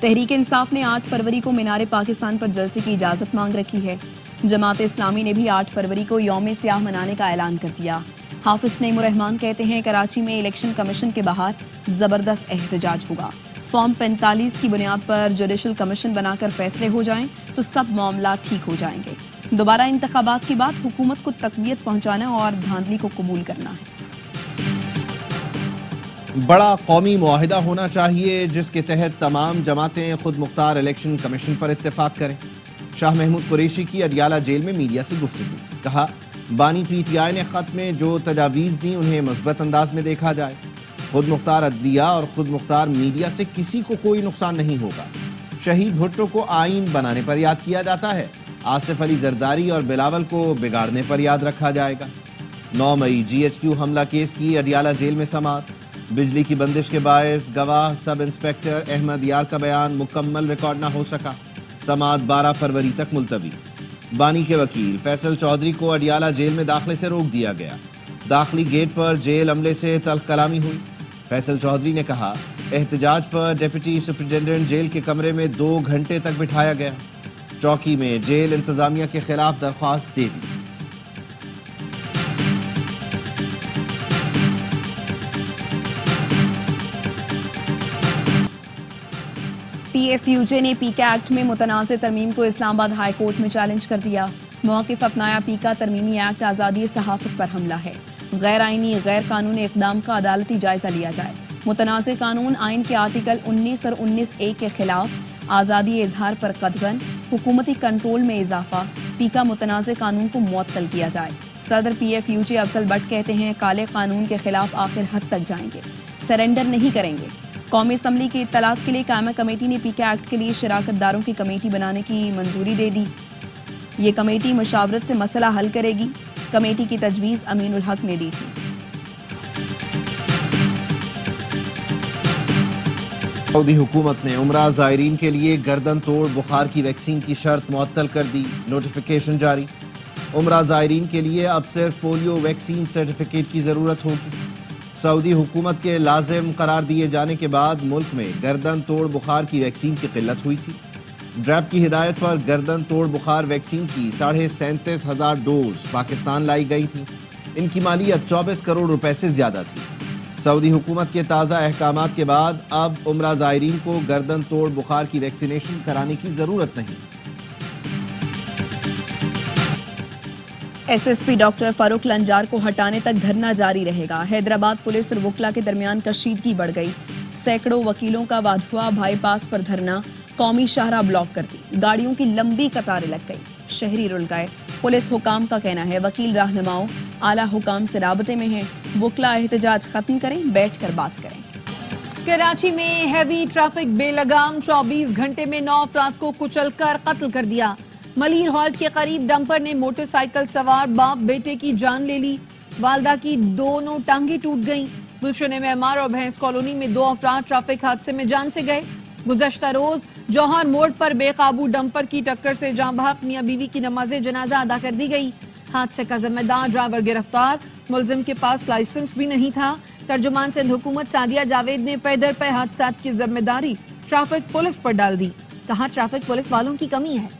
تحریک انصاف نے 8 فروری کو مینار پاکستان پر جلسے کی اجازت مانگ رکھی ہے۔ جماعت اسلامی نے بھی 8 فروری کو یوم سیاہ منانے کا اعلان کر دیا۔ حافظ نعیم الرحمان کہتے ہیں کراچی میں الیکشن کمیشن کے باہر زبردست احتجاج ہوگا۔ فارم 45 کی بنیاد پر جوڈیشل کمیشن بنا کر فیصلے ہو جائیں تو سب معاملات ٹھیک ہو جائیں گے۔ دوبارہ انتخابات کے بعد حکومت کو تقویت پہنچانا اور دھاندلی کو قبول کرنا ہے۔ بڑا قومی معاہدہ ہونا چاہیے جس کے تحت تمام جماعتیں خود مختار الیکشن کمیشن پر اتفاق کریں۔ شاہ محمود قریشی کی اڈیالہ جیل میں میڈیا سے گفتگو، کہا بانی پی ٹی آئی نے خط میں جو تجاویز دیں انہیں مثبت انداز میں دیکھا جائے۔ خود مختار عدلیہ اور خود مختار میڈیا سے کسی کو کوئی نقصان نہیں ہوگا۔ شہید بھٹو کو آئین بنانے پر یاد کیا جاتا ہے، آصف علی زرداری اور بلاول کو بگاڑنے پر یاد رکھا جائے گا۔ 9 مئی جی ایچ کیو حملہ کیس کی اڈیالہ جیل میں سماعت، بجلی کی بندش کے باعث گواہ سب انسپیکٹر احمد یار کا بیان مکمل ریکارڈ نہ ہو سکا، سماعت 12 فروری تک ملتوی۔ بانی کے وکیل فیصل چودھری کو اڈیالہ جیل میں داخلے سے روک دیا گیا، داخلی گیٹ پر جیل عملے سے تلخ کلامی ہوئی۔ فیصل چودھری نے کہا احتجاج پر ڈپٹی سپرنٹینڈنٹ جیل کے کمرے میں 2 گھنٹے تک بٹھایا گیا، چوکی میں جیل انتظامیہ کے خلاف درخواست دے دی۔ پی ایف یو جے نے پیکا ایکٹ میں متنازع ترمیم کو اسلام آباد ہائی کورٹ میں چیلنج کر دیا۔ موقف اپنایا پیکا ترمیمی ایکٹ آزادی صحافت پر حملہ ہے، غیر آئینی غیر قانونی اقدام کا عدالتی جائزہ لیا جائے۔ متنازع قانون آئین کے آرٹیکل 19 اور 19A کے خلاف آزادی اظہار پر قدغن، حکومتی کنٹرول میں اضافہ، پیکا متنازع قانون کو معطل کیا جائے۔ صدر P if you J Afzal but کہتے ہیں کالے قانون کے خلاف آخر حد تک جائیں گے، سرنڈر نہیں کریں گے۔ قومی اسمبلی کی اطلاعات کے لیے قائمہ کمیٹی نے پیکا ایکٹ کے لیے شراکت داروں کی کمیٹی بنانے کی منظوری دے دی۔ یہ کمیٹی مشاورت سے مسئلہ حل کرے گی۔ کمیٹی کی تجویز امین الحق نے دی تھی۔ سعودی حکومت نے عمرہ زائرین کے لیے گردن توڑ بخار کی ویکسین کی شرط معطل کر دی، نوٹیفیکیشن جاری۔ عمرہ زائرین کے لیے اب صرف پولیو ویکسین سرٹیفکیٹ کی ضرورت ہوگی۔ سعودی حکومت کے لازم قرار دیے جانے کے بعد ملک میں گردن توڑ بخار کی ویکسین کی قلت ہوئی تھی۔ ڈریپ کی ہدایت پر گردن توڑ بخار ویکسین کی 37,500 ڈوز پاکستان لائی گئی تھی۔ ان کی مالیت 24 کروڑ روپے سے زیادہ تھی۔ سعودی حکومت کے تازہ احکامات کے بعد اب عمرہ زائرین کو گردن توڑ بخار کی ویکسینیشن کرانے کی ضرورت نہیں۔ ایس ایس پی ڈاکٹر فاروق لنجار کو ہٹانے تک دھرنا جاری رہے گا۔ حیدرآباد پولیس اور وکلا کے درمیان کشیدگی بڑھ گئی، سینکڑوں وکیلوں کا وادھوا بائی پاس پر دھرنا، قومی شاہراہ بلاک کر دی، گاڑیوں کی لمبی قطاریں لگ گئی، شہری رل گئے۔ پولیس حکام کا کہنا ہے وکیل رہنماؤں اعلیٰ حکام سے رابطے میں ہیں، وکلا احتجاج ختم کریں، بیٹھ کر بات کریں۔ کراچی میں ہیوی ٹریفک بے لگام، 24 گھنٹے میں 9 افراد کو کچل کر قتل کر دیا۔ ملیر ہالٹ کے قریب ڈمپر نے موٹر سائیکل سوار باپ بیٹے کی جان لے لی، والدہ کی دونوں ٹانگیں ٹوٹ گئیں۔ گلشن معمار اور بھینس کالونی میں 2 افراد ٹریفک حادثے میں جان سے گئے۔ گزشتہ روز جوہر موڑ پر بے قابو ڈمپر کی ٹکر سے جاں بحق میاں بیوی کی نماز جنازہ ادا کر دی گئی۔ حادثے کا ذمہ دار ڈرائیور گرفتار، ملزم کے پاس لائسنس بھی نہیں تھا۔ ترجمان سندھ حکومت سعدیہ جاوید نے پے در پے حادثات کی ذمہ داری ٹریفک پولیس پر ڈال دی، کہا ٹریفک پولیس والوں کی کمی ہے۔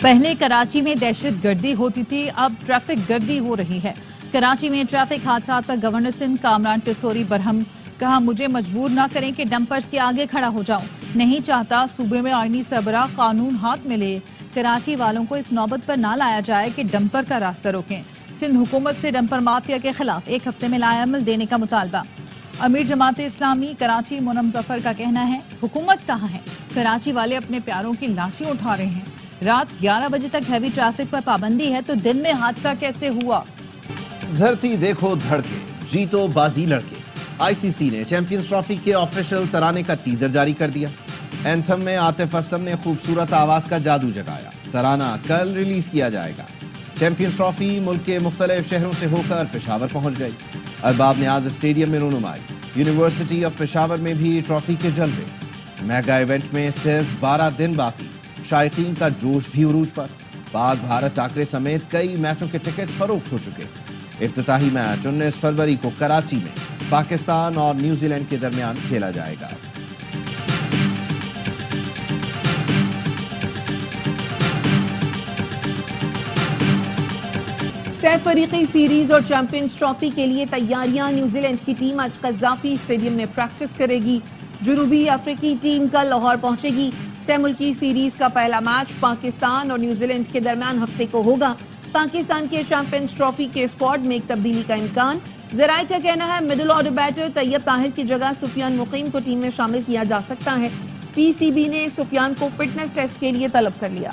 پہلے کراچی میں دہشت گردی ہوتی تھی، اب ٹریفک گردی ہو رہی ہے۔ کراچی میں ٹریفک حادثات پر گورنر سندھ کامران ٹسوری برہم، کہا مجھے مجبور نہ کریں کہ ڈمپرز کے آگے کھڑا ہو جاؤں، نہیں چاہتا صوبے میں آئینی سربراہ قانون ہاتھ میں لے، کراچی والوں کو اس نوبت پر نہ لایا جائے کہ ڈمپر کا راستہ روکیں۔ سندھ حکومت سے ڈمپر مافیا کے خلاف 1 ہفتے میں لائحہ عمل دینے کا مطالبہ۔ امیر جماعت اسلامی کراچی مونم ظفر کا کہنا ہے حکومت کہاں ہے، کراچی والے اپنے پیاروں کی لاشیں اٹھا رہے ہیں، رات 11 بجے تک ہیوی ٹریفک پر پابندی ہے تو دن میں حادثہ کیسے ہوا؟ دھرتی دیکھو دھڑکے، جیتو بازی لڑکے۔ آئی سی سی نے چیمپئنز ٹرافی کے آفیشل ترانے کا ٹیزر جاری کر دیا۔ اینتھم میں عاطف اسلم نے خوبصورت آواز کا جادو جگایا۔ ترانہ کل ریلیز کیا جائے گا۔ چیمپئنز ٹرافی ملک کے مختلف شہروں سے ہو کر پشاور پہنچ گئی۔ ارباب نیاز اسٹیڈیم میں رونمائی، یونیورسٹی آف پشاور میں بھی ٹرافی کے جلوے۔ میگا ایونٹ میں صرف 12 دن باقی، شائقین کا جوش بھی عروج پر۔ پاک بھارت ٹاکرے سمیت کئی میچوں کے ٹکٹ فروخت ہو چکے۔ افتتاحی میچ 19 فروری کو کراچی میں پاکستان اور نیوزی لینڈ کے درمیان کھیلا جائے گا۔ سہ فریقی سیریز اور چیمپئنز ٹرافی کے لیے تیاریاں۔ نیوزی لینڈ کی ٹیم آج قذافی اسٹیڈیم میں پریکٹس کرے گی۔ جنوبی افریقی ٹیم کل لاہور پہنچے گی۔ سہ ملکی سیریز کا پہلا میچ پاکستان اور نیوزی لینڈ کے درمیان ہفتے کو ہوگا۔ پاکستان کے چیمپئنز ٹرافی کے اسکواڈ میں ایک تبدیلی کا امکان۔ ذرائع کا کہنا ہے مڈل آرڈر بیٹر طیب طاہر کی جگہ سفیان مقیم کو ٹیم میں شامل کیا جا سکتا ہے۔ پی سی بی نے سفیان کو فٹنس ٹیسٹ کے لیے طلب کر لیا۔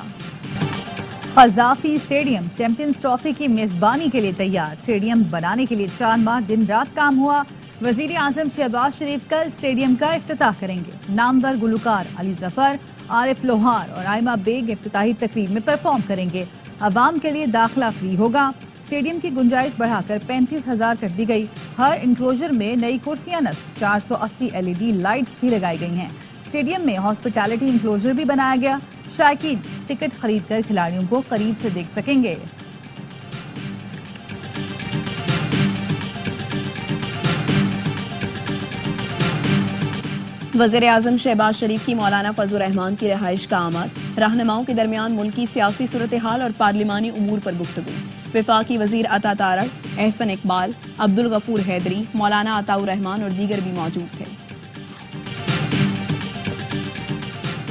قذافی اسٹیڈیم چیمپئنز ٹرافی کی میزبانی کے لیے تیار۔ اسٹیڈیم بنانے کے لیے 4 ماہ دن رات کام ہوا۔ وزیر اعظم شہباز شریف کل اسٹیڈیم کا افتتاح کریں گے۔ نامور گلوکار علی ظفر، عارف لوہار اور آئمہ بیگ افتتاحی تقریب میں پرفارم کریں گے۔ عوام کے لیے داخلہ فری ہوگا۔ اسٹیڈیم کی گنجائش بڑھا کر 35,000 کر دی گئی۔ ہر انکلوژر میں نئی کرسیاں نصب، 480 LED لائٹس بھی لگائی گئی ہیں۔ اسٹیڈیم میں ہاسپٹیلٹی انکلوژر بھی بنایا گیا۔ شائقین ٹکٹ خرید کر کھلاڑیوں کو قریب سے دیکھ سکیں گے۔ وزیر اعظم شہباز شریف کی مولانا فضل الرحمان کی رہائش کا آمد۔ رہنماؤں کے درمیان ملکی سیاسی صورتحال اور پارلیمانی امور پر گفتگو۔ وفاقی وزیر عطا تارڑ، احسن اقبال، عبدالغفور حیدری، مولانا عطاء الرحمان اور دیگر بھی موجود تھے۔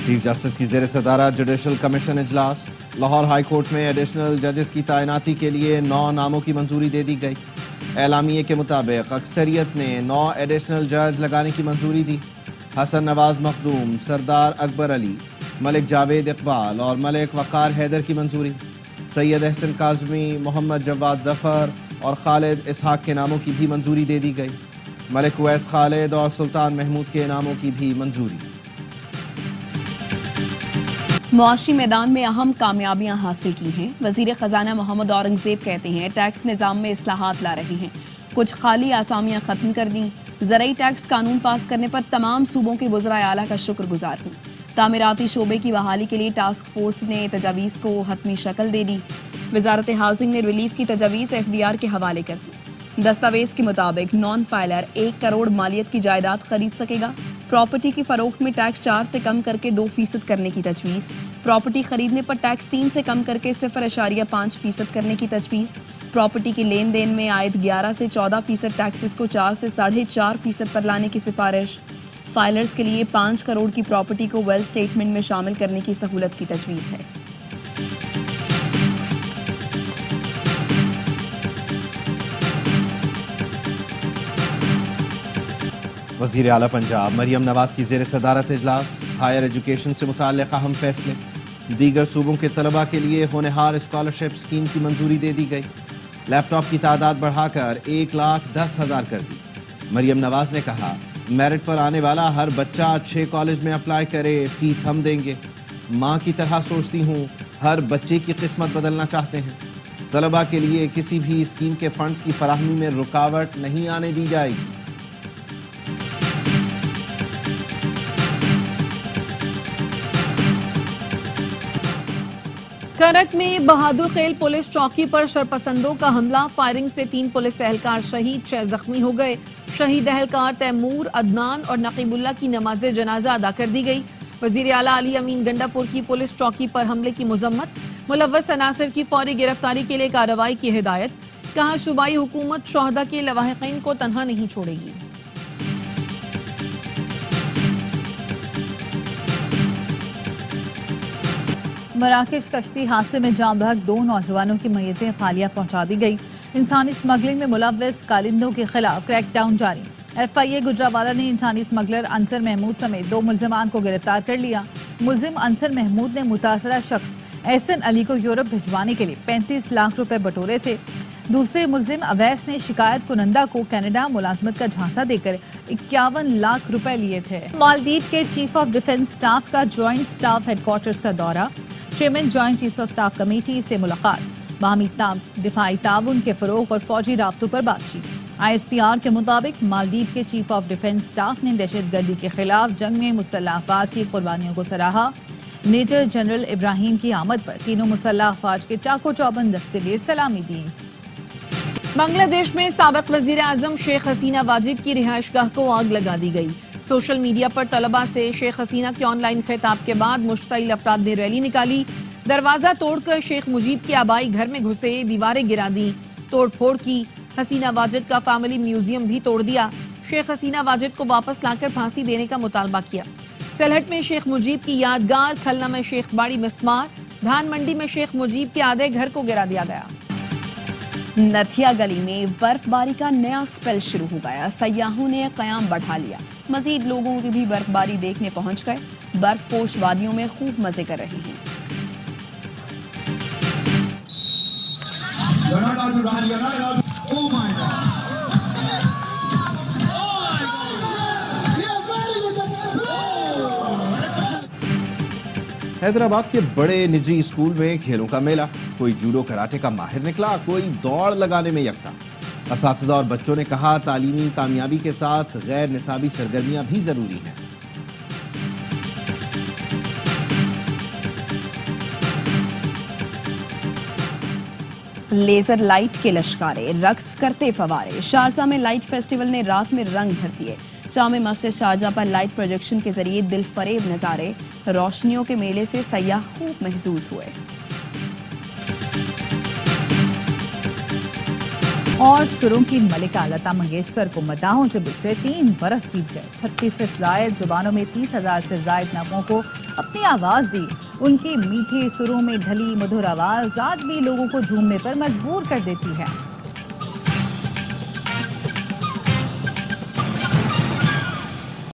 چیف جسٹس کی زیر صدارت جوڈیشل کمیشن اجلاس۔ لاہور ہائی کورٹ میں ایڈیشنل ججز کی تعیناتی کے لیے 9 ناموں کی منظوری دے دی گئی۔ اعلامیے کے مطابق اکثریت نے 9 ایڈیشنل جج لگانے کی منظوری دی۔ حسن نواز مخدوم، سردار اکبر علی، ملک جاوید اقبال اور ملک وقار حیدر کی منظوری۔ سید احسن کاظمی، محمد جواد ظفر اور خالد اسحاق کے ناموں کی بھی منظوری دے دی گئی۔ ملک اویس خالد اور سلطان محمود کے ناموں کی بھی منظوری۔ معاشی میدان میں اہم کامیابیاں حاصل کی ہیں۔ وزیر خزانہ محمد اورنگزیب کہتے ہیں ٹیکس نظام میں اصلاحات لا رہے ہیں، کچھ خالی آسامیاں ختم کر دیں۔ زرعی ٹیکس قانون پاس کرنے پر تمام صوبوں کے وزرائے اعلیٰ کا شکر گزار ہوں۔ تعمیراتی شعبے کی بحالی کے لیے ٹاسک فورس نے تجاویز کو حتمی شکل دے دی۔ وزارت ہاؤسنگ نے ریلیف کی تجاویز FDR کے حوالے کر دی۔ دستاویز کے مطابق نان فائلر 1 کروڑ مالیت کی جائیداد خرید سکے گا۔ پراپرٹی کی فروخت میں ٹیکس 4 سے کم کر کے 2% کرنے کی تجویز۔ پراپرٹی خریدنے پر ٹیکس 3 سے کم کر کے 0.5% کرنے کی تجویز۔ پراپرٹی کی لین دین میں عائد 11 سے 14% ٹیکسز کو 4 سے 4.5% پر لانے کی سفارش۔ فائلرز کے لیے 5 کروڑ کی پراپرٹی کو ویل سٹیٹمنٹ میں شامل کرنے کی سہولت کی تجویز ہے۔ وزیر اعلیٰ پنجاب مریم نواز کی زیر صدارت اجلاس۔ ہائر ایجوکیشن سے متعلق اہم فیصلے۔ دیگر صوبوں کے طلباء کے لیے ہونہار اسکالرشپ اسکیم کی منظوری دے دی گئی۔ لیپ ٹاپ کی تعداد بڑھا کر 1,10,000 کر دی۔ مریم نواز نے کہا میرٹ پر آنے والا ہر بچہ اچھے کالج میں اپلائی کرے، فیس ہم دیں گے۔ ماں کی طرح سوچتی ہوں، ہر بچے کی قسمت بدلنا چاہتے ہیں۔ طلباء کے لیے کسی بھی اسکیم کے فنڈز کی فراہمی میں رکاوٹ نہیں آنے دی جائے گی۔ کرک میں بہادر خیل پولیس چوکی پر شرپسندوں کا حملہ، فائرنگ سے 3 پولیس اہلکار شہید، 6 زخمی ہو گئے۔ شہید اہلکار تیمور، عدنان اور نقیب اللہ کی نماز جنازہ ادا کر دی گئی۔ وزیر اعلیٰ علی امین گنڈا پور کی پولیس چوکی پر حملے کی مذمت، ملوث عناصر کی فوری گرفتاری کے لیے کارروائی کی ہدایت۔ کہا صوبائی حکومت شہداء کے لواحقین کو تنہا نہیں چھوڑے گی۔ مراکش کشتی حادثے میں جاں بحق 2 نوجوانوں کی میتیں خالیہ پہنچا دی گئی۔ انسانی اسمگلنگ میں ملوث کالندوں کے خلاف کریک ڈاؤن جاری۔ FIA گجرانوالہ نے انسانی اسمگلر انصر محمود سمیت 2 ملزمان کو گرفتار کر لیا۔ ملزم انصر محمود نے متاثرہ شخص احسن علی کو یورپ بھجوانے کے لیے 35 لاکھ روپے بٹورے تھے۔ دوسرے ملزم اویس نے شکایت کنندہ کو کینیڈا ملازمت کا جھانسا دے کر 51 لاکھ روپے لیے تھے۔ مالدیپ کے چیف آف ڈیفنس سٹاف کا جوائنٹ سٹاف ہیڈ کوارٹرز کا دورہ، chairman joint chief of staff committee سے ملاقات، باہمی دفاعی تعاون کے فروغ اور فوجی رابطوں پر بات چیت۔ ISPR کے مطابق مالدیپ کے چیف آف ڈیفنس سٹاف نے دہشت گردی کے خلاف جنگ میں مسلح افواج کی قربانیوں کو سراہا۔ میجر جنرل ابراہیم کی آمد پر تینوں مسلح افواج کے چاق و چوبند دستے لیے سلامی دی۔ بنگلہ دیش میں سابق وزیر اعظم شیخ حسینہ واجد کی رہائش گاہ کو آگ لگا دی گئی. سوشل میڈیا پر طلباء سے شیخ حسینہ کے آن لائن خطاب کے بعد مشتعل افراد نے ریلی نکالی. دروازہ توڑ کر شیخ مجیب کے آبائی گھر میں گھسے, دیواریں گرا دیں, توڑ پھوڑ کی. حسینہ واجد کا فیملی میوزیم بھی توڑ دیا. شیخ حسینہ واجد کو واپس لا کر پھانسی دینے کا مطالبہ کیا. سلہٹ میں شیخ مجیب کی یادگار, کھلنا میں شیخ باڑی مسمار, دھان منڈی میں شیخ مجیب کے آدھے گھر کو گرا دیا گیا. نتھیا گلی میں برف باری کا نیا سپیل شروع ہو گیا. سیاحوں نے قیام بڑھا لیا. مزید لوگوں کی بھی برف باری دیکھنے پہنچ گئے. برف پوش وادیوں میں خوب مزے کر رہے ہیں. حیدرآباد کے بڑے نجی اسکول میں کھیلوں کا میلہ. کوئی جوڈو کراٹے کا ماہر نکلا, کوئی دوڑ لگانے میں یکتا. اساتذہ اور بچوں نے کہا تعلیمی کامیابی کے ساتھ غیر نصابی سرگرمیاں بھی ضروری ہیں. لیزر لائٹ کے لشکارے, رقص کرتے فوارے. شارجہ میں لائٹ فیسٹیول نے رات میں رنگ بھر دیے. جامع مسجد شارجہ پر لائٹ پروجیکشن کے ذریعے دل فریب نظارے. روشنیوں کے میلے سے سیاح خوب محظوظ ہوئے. اور سروں کی ملکہ لتا منگیشکر کو مداحوں سے بچھڑے 3 برس بیت گئے. 36 سے زائد زبانوں میں 30,000 سے زائد نغموں کو اپنی آواز دی. ان کی میٹھے سروں میں ڈھلی مدھر آواز آج بھی لوگوں کو جھومنے پر مجبور کر دیتی ہے.